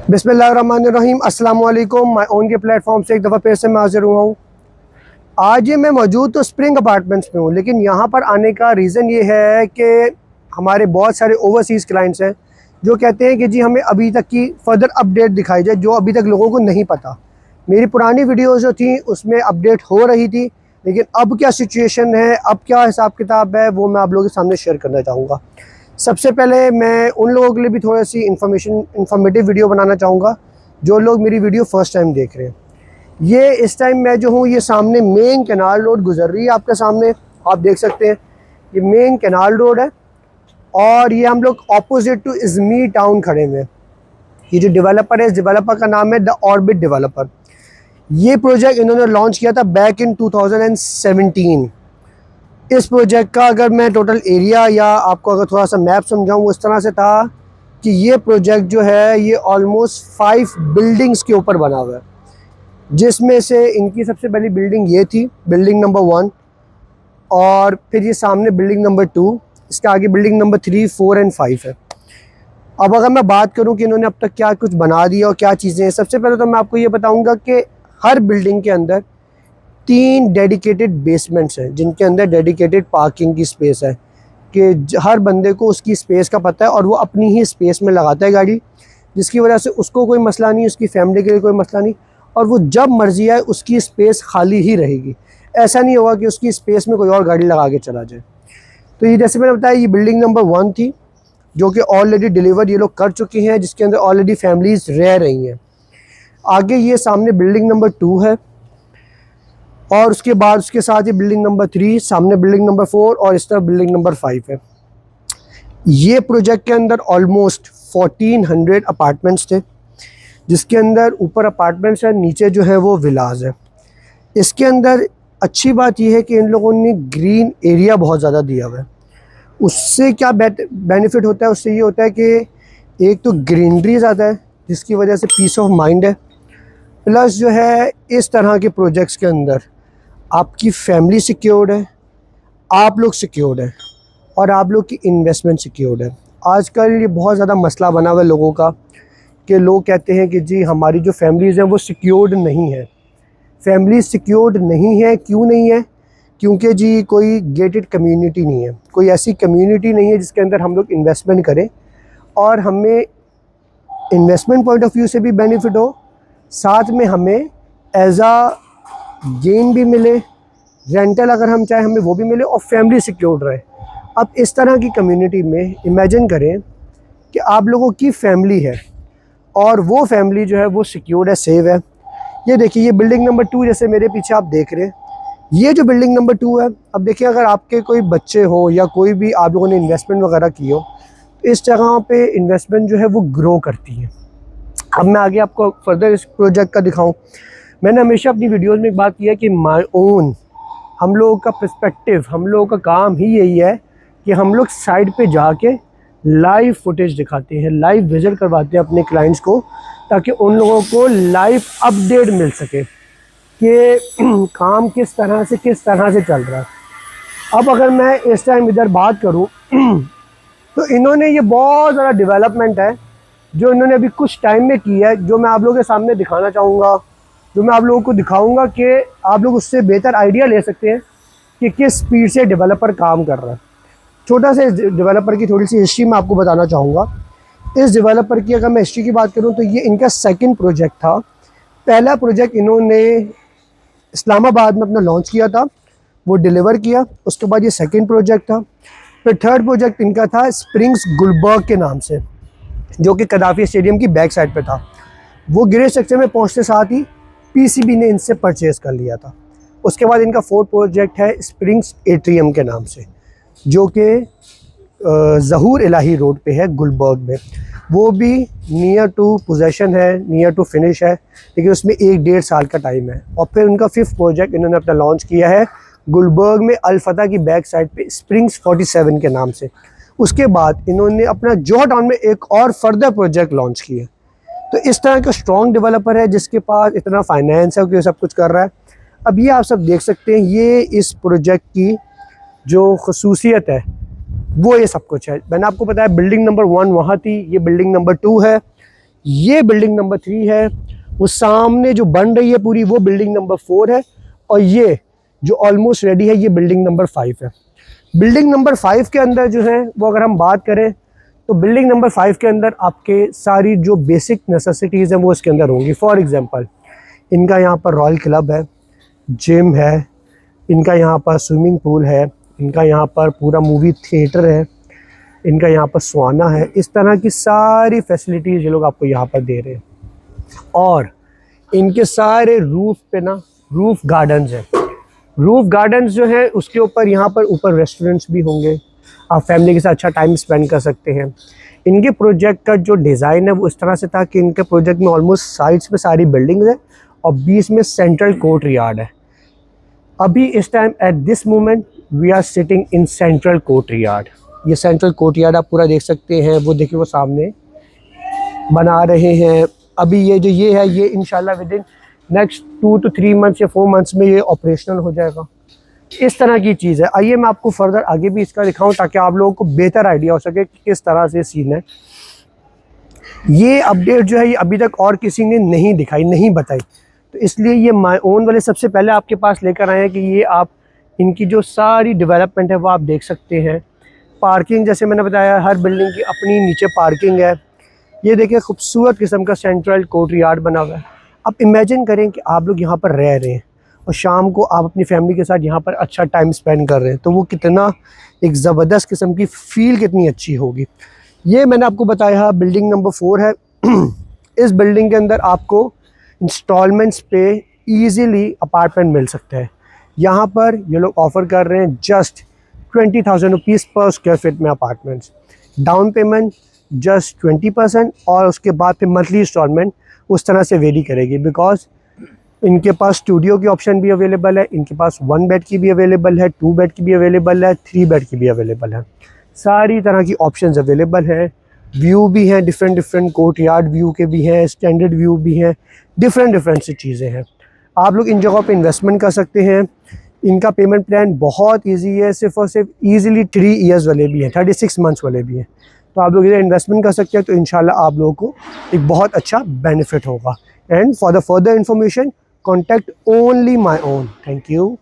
बिस्मिल्लाहिर्रहमानिर्रहीम अस्सलाम वालेकुम। माय ओन के प्लेटफॉर्म से एक दफ़ा फिर से मैं हाजिर हुआ हूँ। आज ये मैं मौजूद तो स्प्रिंग अपार्टमेंट्स में हूँ, लेकिन यहाँ पर आने का रीज़न ये है कि हमारे बहुत सारे ओवरसीज़ क्लाइंट्स हैं जो कहते हैं कि जी हमें अभी तक की फ़र्दर अपडेट दिखाई जाए जो अभी तक लोगों को नहीं पता। मेरी पुरानी वीडियोज़ जो थी उसमें अपडेट हो रही थी, लेकिन अब क्या सिचुएशन है, अब क्या हिसाब किताब है, वो मैं आप लोगों के सामने शेयर करना चाहूँगा। सबसे पहले मैं उन लोगों के लिए भी थोड़ी सी इंफॉर्मेटिव वीडियो बनाना चाहूँगा जो लोग मेरी वीडियो फ़र्स्ट टाइम देख रहे हैं। ये इस टाइम मैं जो हूँ, ये सामने मेन कैनाल रोड गुजर रही है, आपके सामने आप देख सकते हैं। ये मेन कैनाल रोड है और ये हम लोग ऑपोजिट टू इज़मी टाउन खड़े हुए हैं। ये जो डेवलपर है, इस डेवलपर का नाम है द ऑर्बिट डेवलपर। ये प्रोजेक्ट इन्होंने लॉन्च किया था बैक इन 2017। इस प्रोजेक्ट का अगर मैं टोटल एरिया या आपको अगर थोड़ा सा मैप समझाऊँ, उस तरह से था कि ये प्रोजेक्ट जो है ये ऑलमोस्ट 5 बिल्डिंग्स के ऊपर बना हुआ है, जिसमें से इनकी सबसे पहली बिल्डिंग ये थी, बिल्डिंग नंबर 1, और फिर ये सामने बिल्डिंग नंबर 2, इसके आगे बिल्डिंग नंबर 3, 4 एंड 5 है। अब अगर मैं बात करूं कि इन्होंने अब तक क्या कुछ बना दिया और क्या चीज़ें हैं, सबसे पहले तो मैं आपको ये बताऊंगा कि हर बिल्डिंग के अंदर 3 डेडिकेटेड बेसमेंट्स हैं जिनके अंदर डेडिकेटेड पार्किंग की स्पेस है कि हर बंदे को उसकी स्पेस का पता है और वो अपनी ही स्पेस में लगाता है गाड़ी, जिसकी वजह से उसको कोई मसला नहीं, उसकी फैमिली के लिए कोई मसला नहीं, और वो जब मर्जी आए उसकी स्पेस खाली ही रहेगी। ऐसा नहीं होगा कि उसकी स्पेस में कोई और गाड़ी लगा के चला जाए। तो ये जैसे मैंने बताया, ये बिल्डिंग नंबर 1 थी जो कि ऑलरेडी डिलीवर ये लोग कर चुकी हैं, जिसके अंदर ऑलरेडी फैमिलीज़ रह रही हैं। आगे ये सामने बिल्डिंग नंबर 2 है और उसके बाद उसके साथ ही बिल्डिंग नंबर 3, सामने बिल्डिंग नंबर 4 और इस तरफ बिल्डिंग नंबर 5 है। ये प्रोजेक्ट के अंदर ऑलमोस्ट 1400 अपार्टमेंट्स थे, जिसके अंदर ऊपर अपार्टमेंट्स है, नीचे जो है वो विलाज है। इसके अंदर अच्छी बात यह है कि इन लोगों ने ग्रीन एरिया बहुत ज़्यादा दिया हुआ है। उससे क्या बेनिफिट होता है, उससे ये होता है कि एक तो ग्रीनरी ज़्यादा है जिसकी वजह से पीस ऑफ माइंड है, प्लस जो है इस तरह के प्रोजेक्ट्स के अंदर आपकी फैमिली सिक्योर्ड है, आप लोग सिक्योर्ड हैं और आप लोग की इन्वेस्टमेंट सिक्योर्ड है। आजकल ये बहुत ज़्यादा मसला बना हुआ है लोगों का कि लोग कहते हैं कि जी हमारी जो फैमिलीज़ हैं वो सिक्योर्ड नहीं है। फैमिली सिक्योर्ड नहीं है, क्यों नहीं है? क्योंकि जी कोई गेटेड कम्युनिटी नहीं है, कोई ऐसी कम्युनिटी नहीं है जिसके अंदर हम लोग इन्वेस्टमेंट करें और हमें इन्वेस्टमेंट पॉइंट ऑफ व्यू से भी बेनिफिट हो, साथ में हमें एज आ गेन भी मिले, रेंटल अगर हम चाहें हमें वो भी मिले और फैमिली सिक्योर्ड रहे। अब इस तरह की कम्युनिटी में इमेजिन करें कि आप लोगों की फैमिली है और वो फैमिली जो है वो सिक्योर्ड है, सेव है। ये देखिए, ये बिल्डिंग नंबर 2 जैसे मेरे पीछे आप देख रहे हैं, ये जो बिल्डिंग नंबर 2 है, अब देखिए अगर आपके कोई बच्चे हो या कोई भी आप लोगों ने इन्वेस्टमेंट वगैरह की हो, तो इस जगह पे इन्वेस्टमेंट जो है वो ग्रो करती है। अब मैं आगे आपको फर्दर इस प्रोजेक्ट का दिखाऊं। मैंने हमेशा अपनी वीडियोस में एक बात की है कि माय ओन, हम लोगों का पर्सपेक्टिव, हम लोगों का काम ही यही है कि हम लोग साइड पे जाके लाइव फुटेज दिखाते हैं, लाइव विजिट करवाते हैं अपने क्लाइंट्स को, ताकि उन लोगों को लाइव अपडेट मिल सके कि काम किस तरह से चल रहा है। अब अगर मैं इस टाइम इधर बात करूं तो इन्होंने ये बहुत ज़्यादा डेवलपमेंट है जो इन्होंने अभी कुछ टाइम में की है, जो मैं आप लोगों के सामने दिखाना चाहूँगा, जो मैं आप लोगों को दिखाऊंगा कि आप लोग उससे बेहतर आइडिया ले सकते हैं कि किस स्पीड से डेवलपर काम कर रहा है। छोटा सा डेवलपर की थोड़ी सी हिस्ट्री मैं आपको बताना चाहूँगा। इस डेवलपर की अगर मैं हिस्ट्री की बात करूँ तो ये इनका सेकंड प्रोजेक्ट था। पहला प्रोजेक्ट इन्होंने इस्लामाबाद में अपना लॉन्च किया था, वो डिलीवर किया। उसके बाद ये सेकंड प्रोजेक्ट था। फिर थर्ड प्रोजेक्ट इनका था स्प्रिंग्स गुलबर्ग के नाम से, जो कि कदाफी स्टेडियम की बैक साइड पे था। वो ग्रे स्ट्रक्चर में पहुंचते साथ ही पीसीबी ने इनसे परचेज़ कर लिया था। उसके बाद इनका फोर्थ प्रोजेक्ट है स्प्रिंग्स एट्रियम के नाम से, जो कि ज़हूर इलाही रोड पे है गुलबर्ग में। वो भी नियर टू पोजेशन है, नियर टू फिनिश है, लेकिन उसमें 1-1.5 साल का टाइम है। और फिर उनका फिफ्थ प्रोजेक्ट इन्होंने अपना लॉन्च किया है गुलबर्ग में अल-फतह की बैक साइड पे स्प्रिंग्स 47 के नाम से। उसके बाद इन्होंने अपना जोहा टाउन में एक और फर्दर प्रोजेक्ट लॉन्च किया। तो इस तरह का स्ट्रॉन्ग डेवलपर है जिसके पास इतना फाइनेंस है कि सब कुछ कर रहा है। अब ये आप सब देख सकते हैं, ये इस प्रोजेक्ट की जो खसूसियत है वो ये सब कुछ है। मैंने आपको बताया बिल्डिंग नंबर 1 वहाँ थी, ये बिल्डिंग नंबर 2 है, ये बिल्डिंग नंबर 3 है, वो सामने जो बन रही है पूरी वो बिल्डिंग नंबर 4 है, और ये जो ऑलमोस्ट रेडी है ये बिल्डिंग नंबर 5 है। बिल्डिंग नंबर 5 के अंदर जो है वो अगर हम बात करें तो बिल्डिंग नंबर 5 के अंदर आपके सारी जो बेसिक नेसेसिटीज़ हैं वो इसके अंदर होंगी। फॉर एग्जांपल इनका यहाँ पर रॉयल क्लब है, जिम है, इनका यहाँ पर स्विमिंग पूल है, इनका यहाँ पर पूरा मूवी थिएटर है, इनका यहाँ पर सुहाना है। इस तरह की सारी फैसिलिटीज़ ये लोग आपको यहाँ पर दे रहे हैं। और इनके सारे रूफ पे ना रूफ गार्डन्स हैं। रूफ गार्डन्स जो है उसके ऊपर यहाँ पर ऊपर रेस्टोरेंट्स भी होंगे, आप फैमिली के साथ अच्छा टाइम स्पेंड कर सकते हैं। इनके प्रोजेक्ट का जो डिज़ाइन है वो इस तरह से था कि इनके प्रोजेक्ट में ऑलमोस्ट साइड्स पे सारी बिल्डिंग्स हैं और बीच में सेंट्रल कोर्ट यार्ड है। अभी इस time at this moment we are sitting in central courtyard. ये सेंट्रल कोर्ट यार्ड आप पूरा देख सकते हैं, वो देखिए वो सामने बना रहे हैं। अभी ये है ये इंशाल्लाह with in next 2 to 3 months या 4 months में ये ऑपरेशनल हो जाएगा। इस तरह की चीज़ है। आइए मैं आपको फर्दर आगे भी इसका दिखाऊं ताकि आप लोगों को बेहतर आइडिया हो सके कि किस तरह से सीन है। ये अपडेट जो है ये अभी तक और किसी ने नहीं दिखाई, नहीं बताई, तो इसलिए ये माय ओन वाले सबसे पहले आपके पास लेकर आए हैं कि ये आप इनकी जो सारी डेवलपमेंट है वो आप देख सकते हैं। पार्किंग जैसे मैंने बताया हर बिल्डिंग की अपनी नीचे पार्किंग है। ये देखिए खूबसूरत किस्म का सेंट्रल कोर्ट यार्ड बना हुआ है। आप इमेजिन करें कि आप लोग यहाँ पर रह रहे हैं और शाम को आप अपनी फैमिली के साथ यहाँ पर अच्छा टाइम स्पेंड कर रहे हैं, तो वो कितना एक ज़बरदस्त किस्म की फ़ील कितनी अच्छी होगी। ये मैंने आपको बताया बिल्डिंग नंबर 4 है। इस बिल्डिंग के अंदर आपको इंस्टॉलमेंट्स पे इजीली अपार्टमेंट मिल सकता है। यहाँ पर ये लोग ऑफ़र कर रहे हैं जस्ट 20,000 रुपीज़ पर स्क्वायर फीट में अपार्टमेंट्स। डाउन पेमेंट जस्ट 20% और उसके बाद फिर मंथली इंस्टॉलमेंट उस तरह से वेरी करेगी। बिकॉज इनके पास स्टूडियो की ऑप्शन भी अवेलेबल है, इनके पास 1 बेड की भी अवेलेबल है, 2 बेड की भी अवेलेबल है, 3 बेड की भी अवेलेबल है। सारी तरह की ऑप्शंस अवेलेबल हैं। व्यू भी हैं, डिफरेंट कोर्ट यार्ड व्यू के भी हैं, स्टैंडर्ड व्यू भी हैं, डिफरेंट सी चीज़ें हैं। आप लोग इन जगहों पे इन्वेस्टमेंट कर सकते हैं। इनका पेमेंट प्लान बहुत इजी है, सिर्फ और सिर्फ ईजिली 3 ईयर्स वाले भी हैं, 36 मंथ्स वाले भी हैं। तो आप लोग इधर इन्वेस्टमेंट कर सकते हैं, तो इंशाल्लाह आप लोगों को एक बहुत अच्छा बेनिफिट होगा। And for the further information contact only my own. Thank you.